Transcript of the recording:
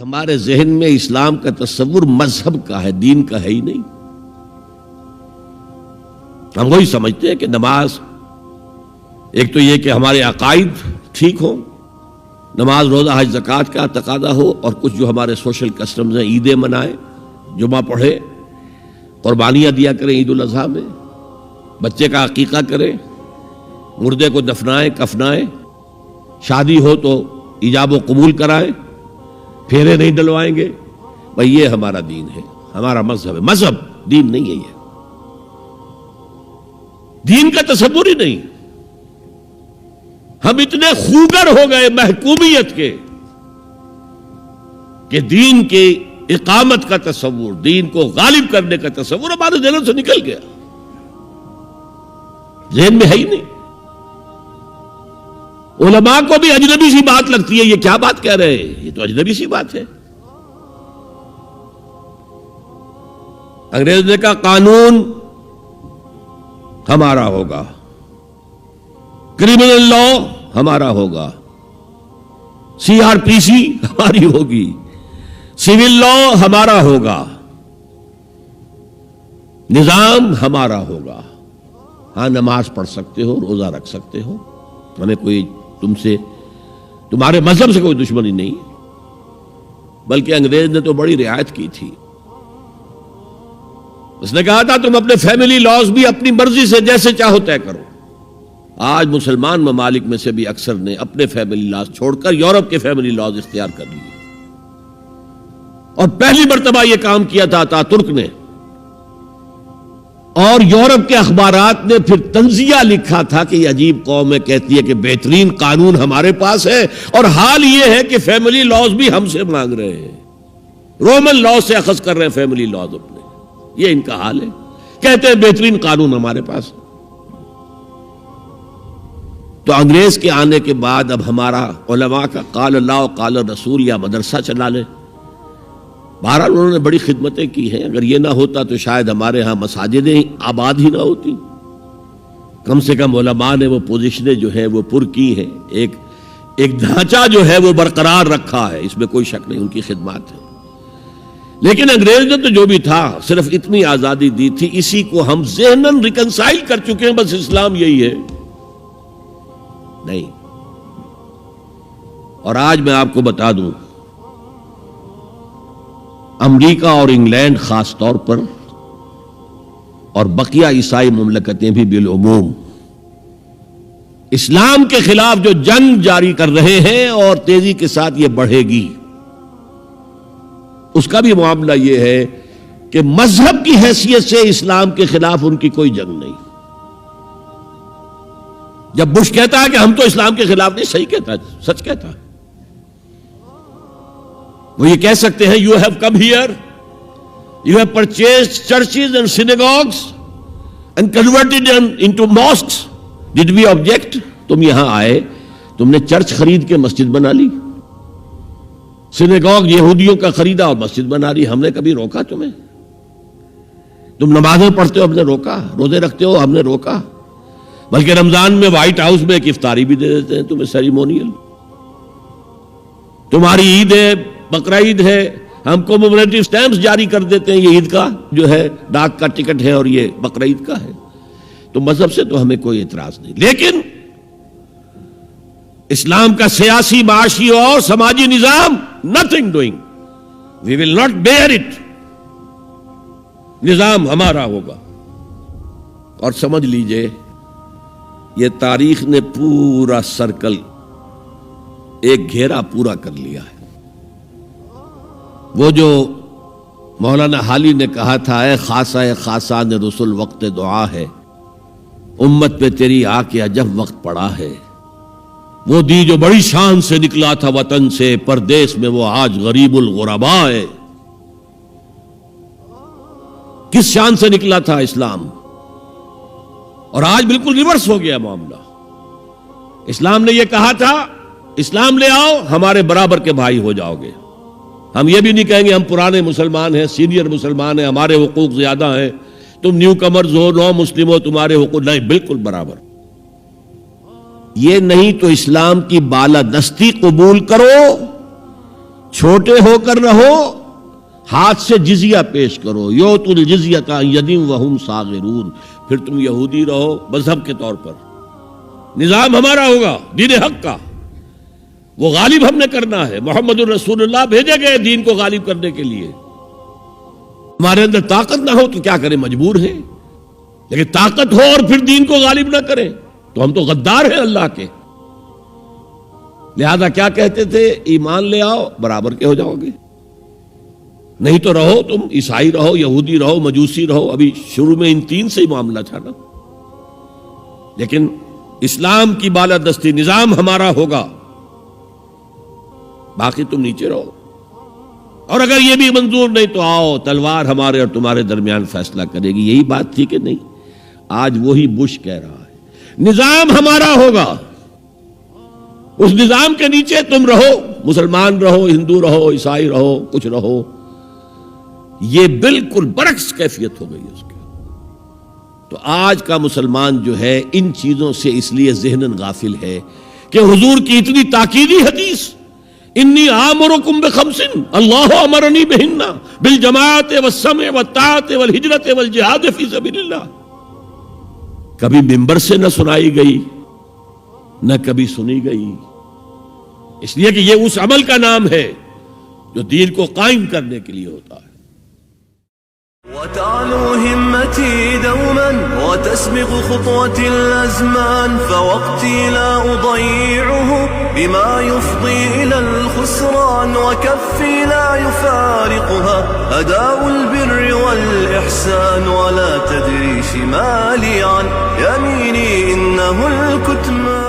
ہمارے ذہن میں اسلام کا تصور مذہب کا ہے، دین کا ہے ہی نہیں۔ ہم وہی سمجھتے ہیں کہ نماز، ایک تو یہ کہ ہمارے عقائد ٹھیک ہوں، نماز روزہ حج زکوٰۃ کا تقاضا ہو، اور کچھ جو ہمارے سوشل کسٹمز ہیں، عیدیں منائیں، جمعہ پڑھے، قربانیاں دیا کریں عید الاضحیٰ میں، بچے کا عقیقہ کریں، مردے کو دفنائیں کفنائیں، شادی ہو تو ایجاب و قبول کرائیں، پھیرے نہیں ڈلوائیں گے۔ بھئی یہ ہمارا دین ہے، ہمارا مذہب ہے۔ مذہب دین نہیں ہے، یہ دین کا تصور ہی نہیں۔ ہم اتنے خوگر ہو گئے محکومیت کے کہ دین کے اقامت کا تصور، دین کو غالب کرنے کا تصور ہمارے ذہنوں سے نکل گیا، ذہن میں ہے ہی نہیں۔ علماء کو بھی اجنبی سی بات لگتی ہے، یہ کیا بات کہہ رہے ہیں، یہ تو اجنبی سی بات ہے۔ انگریز نے کہا قانون ہمارا ہوگا، کرمنل لا ہمارا ہوگا، CRPC ہماری ہوگی، سول لا ہمارا ہوگا، نظام ہمارا ہوگا۔ ہاں نماز پڑھ سکتے ہو، روزہ رکھ سکتے ہو، ہمیں کوئی تم سے، تمہارے مذہب سے کوئی دشمنی نہیں، بلکہ انگریز نے تو بڑی رعایت کی تھی۔ اس نے کہا تھا تم اپنے فیملی لاز بھی اپنی مرضی سے جیسے چاہو طے کرو۔ آج مسلمان ممالک میں سے بھی اکثر نے اپنے فیملی لاز چھوڑ کر یورپ کے فیملی لاز اختیار کر لیے، اور پہلی مرتبہ یہ کام کیا تھا ترک نے، اور یورپ کے اخبارات نے پھر تنزیہ لکھا تھا کہ یہ عجیب قوم ہے، کہتی ہے کہ بہترین قانون ہمارے پاس ہے، اور حال یہ ہے کہ فیملی لاز بھی ہم سے مانگ رہے ہیں، رومن لاز سے اخذ کر رہے ہیں فیملی لاز اپنے۔ یہ ان کا حال ہے، کہتے ہیں بہترین قانون ہمارے پاس۔ تو انگریز کے آنے کے بعد اب ہمارا علماء کا قال اللہ و قال رسول یا مدرسہ چلا لے۔ بہرحال انہوں نے بڑی خدمتیں کی ہیں، اگر یہ نہ ہوتا تو شاید ہمارے ہاں مساجدیں آباد ہی نہ ہوتی۔ کم سے کم علماء نے وہ پوزیشنیں جو ہیں وہ پر کی ہیں، ایک ڈھانچہ جو ہے وہ برقرار رکھا ہے، اس میں کوئی شک نہیں، ان کی خدمات ہے۔ لیکن انگریز نے تو جو بھی تھا صرف اتنی آزادی دی تھی، اسی کو ہم ذہناً ریکنسائل کر چکے ہیں، بس اسلام یہی ہے۔ نہیں، اور آج میں آپ کو بتا دوں، امریکہ اور انگلینڈ خاص طور پر، اور بقیہ عیسائی مملکتیں بھی بالعموم، اسلام کے خلاف جو جنگ جاری کر رہے ہیں، اور تیزی کے ساتھ یہ بڑھے گی، اس کا بھی معاملہ یہ ہے کہ مذہب کی حیثیت سے اسلام کے خلاف ان کی کوئی جنگ نہیں۔ جب بش کہتا ہے کہ ہم تو اسلام کے خلاف نہیں، صحیح کہتا ہے، سچ کہتا ہے۔ وہ یہ کہہ سکتے ہیں you have come here, you have purchased churches and synagogues and converted into mosques, did we object? تم یہاں آئے، تم نے چرچ خرید کے مسجد بنا لی، سینیگوگ یہودیوں کا خریدا اور مسجد بنا لی، ہم نے کبھی روکا تمہیں؟ تم نمازیں پڑھتے ہو، ہم نے روکا؟ روزے رکھتے ہو، ہم نے روکا؟ بلکہ رمضان میں وائٹ ہاؤس میں ایک افطاری بھی دے دیتے ہیں تمہیں، سیریمونیل۔ تمہاری عید ہے، بقرہ عید ہے، ہم کو کمیموریٹو سٹیمپس جاری کر دیتے ہیں، یہ عید کا جو ہے ڈاک کا ٹکٹ ہے اور یہ بقرہ عید کا ہے۔ تو مذہب سے تو ہمیں کوئی اعتراض نہیں، لیکن اسلام کا سیاسی، معاشی اور سماجی نظام nothing doing, we will not bear it، نظام ہمارا ہوگا۔ اور سمجھ لیجئے یہ تاریخ نے پورا سرکل، ایک گھیرا پورا کر لیا ہے۔ وہ جو مولانا حالی نے کہا تھا، اے خاصہ خاصان رسول وقت دعا ہے، امت پہ تیری آ کے عجب وقت پڑا ہے، وہ دی جو بڑی شان سے نکلا تھا وطن سے، پردیس میں وہ آج غریب الغرباء ہے۔ کس شان سے نکلا تھا اسلام، اور آج بالکل ریورس ہو گیا معاملہ۔ اسلام نے یہ کہا تھا اسلام لے آؤ، ہمارے برابر کے بھائی ہو جاؤ گے۔ ہم یہ بھی نہیں کہیں گے ہم پرانے مسلمان ہیں، سینئر مسلمان ہیں، ہمارے حقوق زیادہ ہیں، تم نیو کمرز ہو، نو مسلم ہو، تمہارے حقوق نہیں، بالکل برابر۔ یہ نہیں تو اسلام کی بالادستی قبول کرو، چھوٹے ہو کر رہو، ہاتھ سے جزیہ پیش کرو، یؤتوا الجزیۃ عن ید وہم صاغرون، پھر تم یہودی رہو مذہب کے طور پر، نظام ہمارا ہوگا دین حق کا، وہ غالب ہم نے کرنا ہے، محمد الرسول اللہ بھیجے گئے دین کو غالب کرنے کے لیے، ہمارے اندر طاقت نہ ہو تو کیا کریں، مجبور ہیں، لیکن طاقت ہو اور پھر دین کو غالب نہ کریں تو ہم تو غدار ہیں اللہ کے۔ لہذا کیا کہتے تھے، ایمان لے آؤ برابر کے ہو جاؤ گے، نہیں تو رہو تم عیسائی رہو، یہودی رہو، مجوسی رہو۔ ابھی شروع میں ان تین سے ہی معاملہ تھا نا، لیکن اسلام کی بالادستی، نظام ہمارا ہوگا، باقی تم نیچے رہو، اور اگر یہ بھی منظور نہیں تو آؤ تلوار ہمارے اور تمہارے درمیان فیصلہ کرے گی۔ یہی بات تھی کہ نہیں؟ آج وہی بش کہہ رہا ہے نظام ہمارا ہوگا، اس نظام کے نیچے تم رہو، مسلمان رہو، ہندو رہو، عیسائی رہو، کچھ رہو۔ یہ بالکل برعکس کیفیت ہو گئی اس کی۔ تو آج کا مسلمان جو ہے ان چیزوں سے اس لیے ذہناً غافل ہے کہ حضور کی اتنی تاکیدی حدیث، انی آمرکم بخمس اللہ امرنی بہن بالجماعت والسمع والطاعت والہجرت والجہاد فی سبیل اللہ، کبھی ممبر سے نہ سنائی گئی نہ کبھی سنی گئی، اس لیے کہ یہ اس عمل کا نام ہے جو دین کو قائم کرنے کے لیے ہوتا ہے۔ وتعلو همتي دوما وتسبق خطوتي الأزمان، فوقتي لا أضيعه بما يفضي إلى الخسران، وكفي لا يفارقها أداء البر والإحسان، ولا تدري شمالي عن يميني إنه الكتمان.